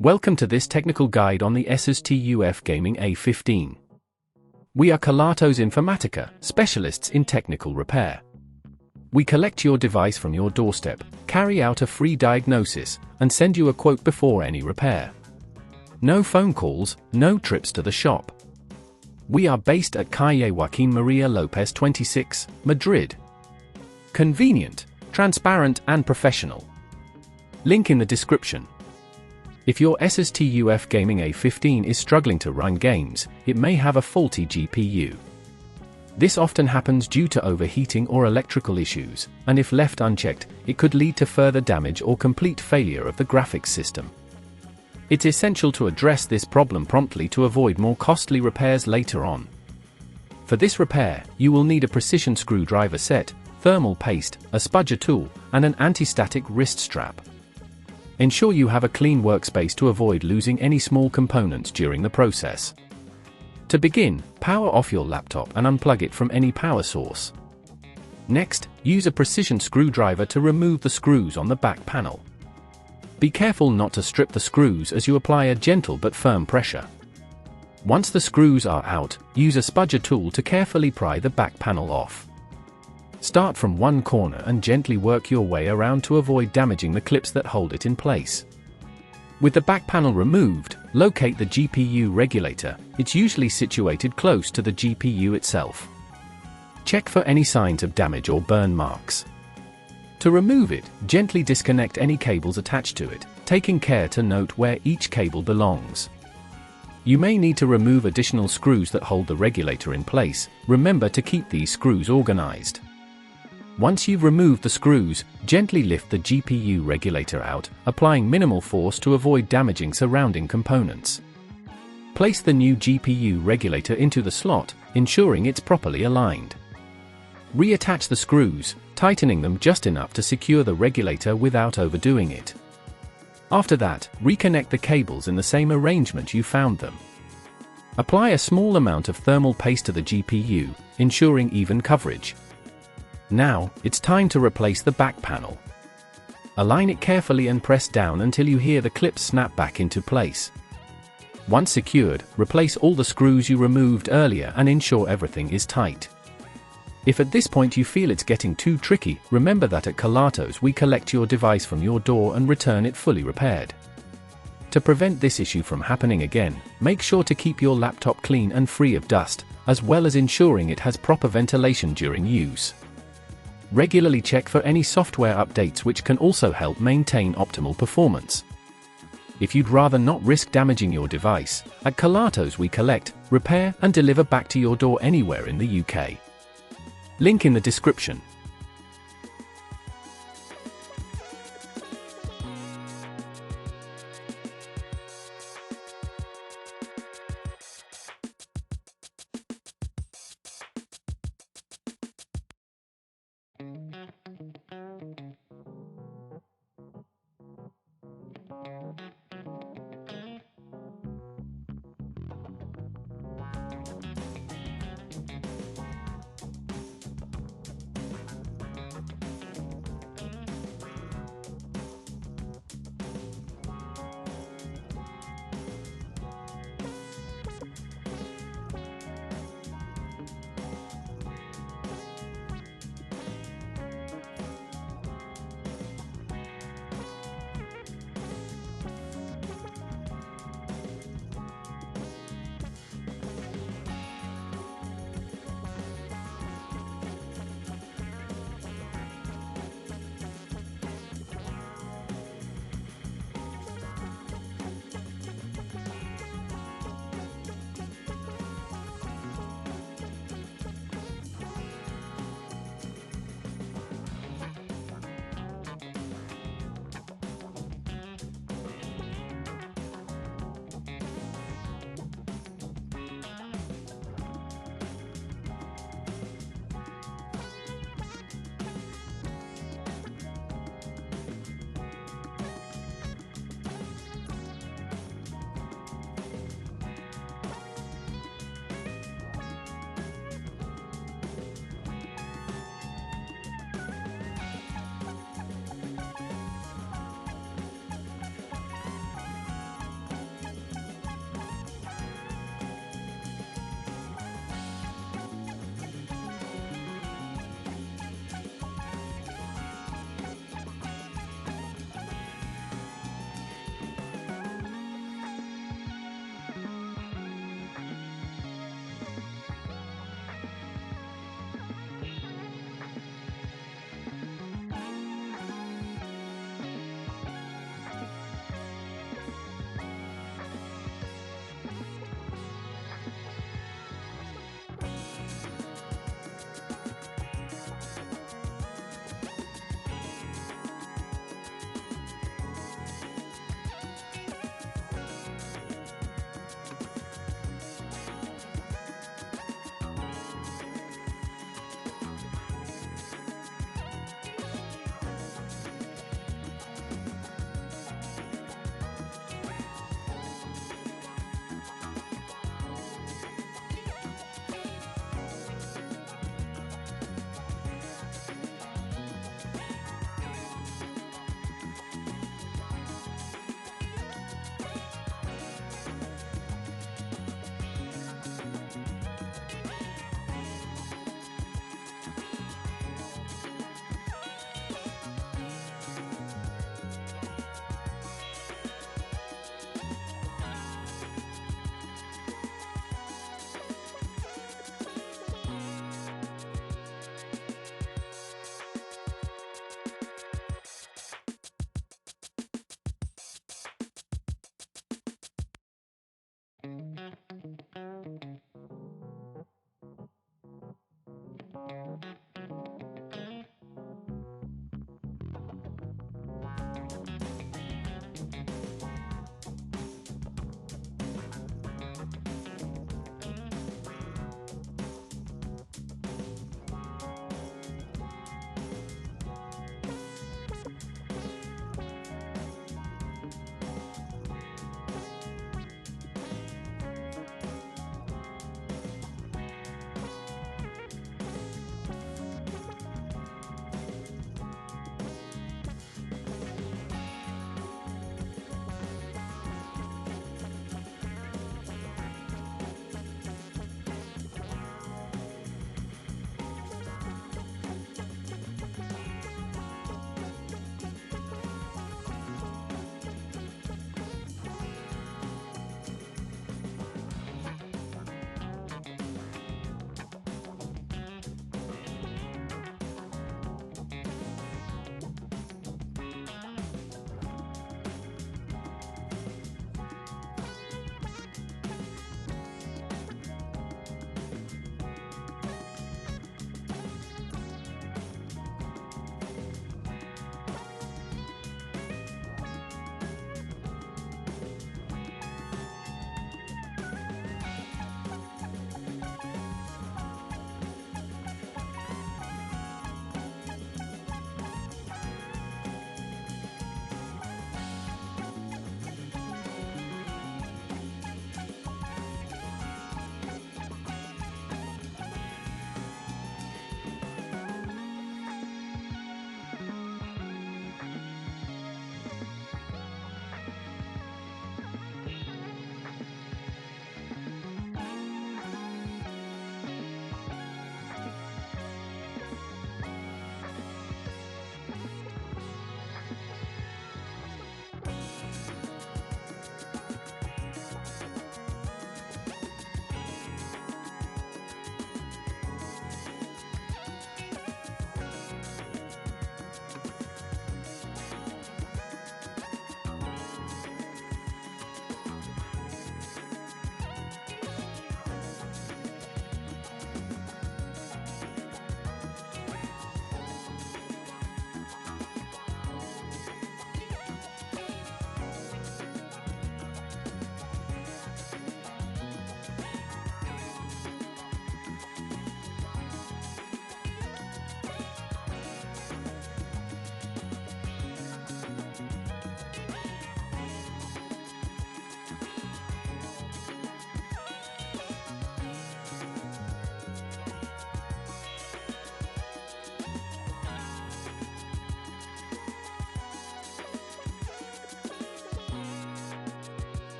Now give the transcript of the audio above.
Welcome to this technical guide on the Asus TUF Gaming A15. We are Kelatos Informatica, specialists in technical repair. We collect your device from your doorstep, carry out a free diagnosis, and send you a quote before any repair. No phone calls, no trips to the shop. We are based at Calle Joaquín María López 26, Madrid. Convenient, transparent and professional. Link in the description. If your Asus TUF Gaming A15 is struggling to run games, it may have a faulty GPU. This often happens due to overheating or electrical issues, and if left unchecked, it could lead to further damage or complete failure of the graphics system. It's essential to address this problem promptly to avoid more costly repairs later on. For this repair, you will need a precision screwdriver set, thermal paste, a spudger tool, and an anti-static wrist strap. Ensure you have a clean workspace to avoid losing any small components during the process. To begin, power off your laptop and unplug it from any power source. Next, use a precision screwdriver to remove the screws on the back panel. Be careful not to strip the screws as you apply a gentle but firm pressure. Once the screws are out, use a spudger tool to carefully pry the back panel off. Start from one corner and gently work your way around to avoid damaging the clips that hold it in place. With the back panel removed, locate the GPU regulator. It's usually situated close to the GPU itself. Check for any signs of damage or burn marks. To remove it, gently disconnect any cables attached to it, taking care to note where each cable belongs. You may need to remove additional screws that hold the regulator in place. Remember to keep these screws organized. Once you've removed the screws, gently lift the GPU regulator out, applying minimal force to avoid damaging surrounding components. Place the new GPU regulator into the slot, ensuring it's properly aligned. Reattach the screws, tightening them just enough to secure the regulator without overdoing it. After that, reconnect the cables in the same arrangement you found them. Apply a small amount of thermal paste to the GPU, ensuring even coverage. Now, it's time to replace the back panel. Align it carefully and press down until you hear the clips snap back into place. Once secured, replace all the screws you removed earlier and ensure everything is tight. If at this point you feel it's getting too tricky, remember that at Kelatos we collect your device from your door and return it fully repaired. To prevent this issue from happening again, make sure to keep your laptop clean and free of dust, as well as ensuring it has proper ventilation during use. Regularly check for any software updates which can also help maintain optimal performance. If you'd rather not risk damaging your device, at Kelatos we collect, repair and deliver back to your door anywhere in the UK. Link in the description.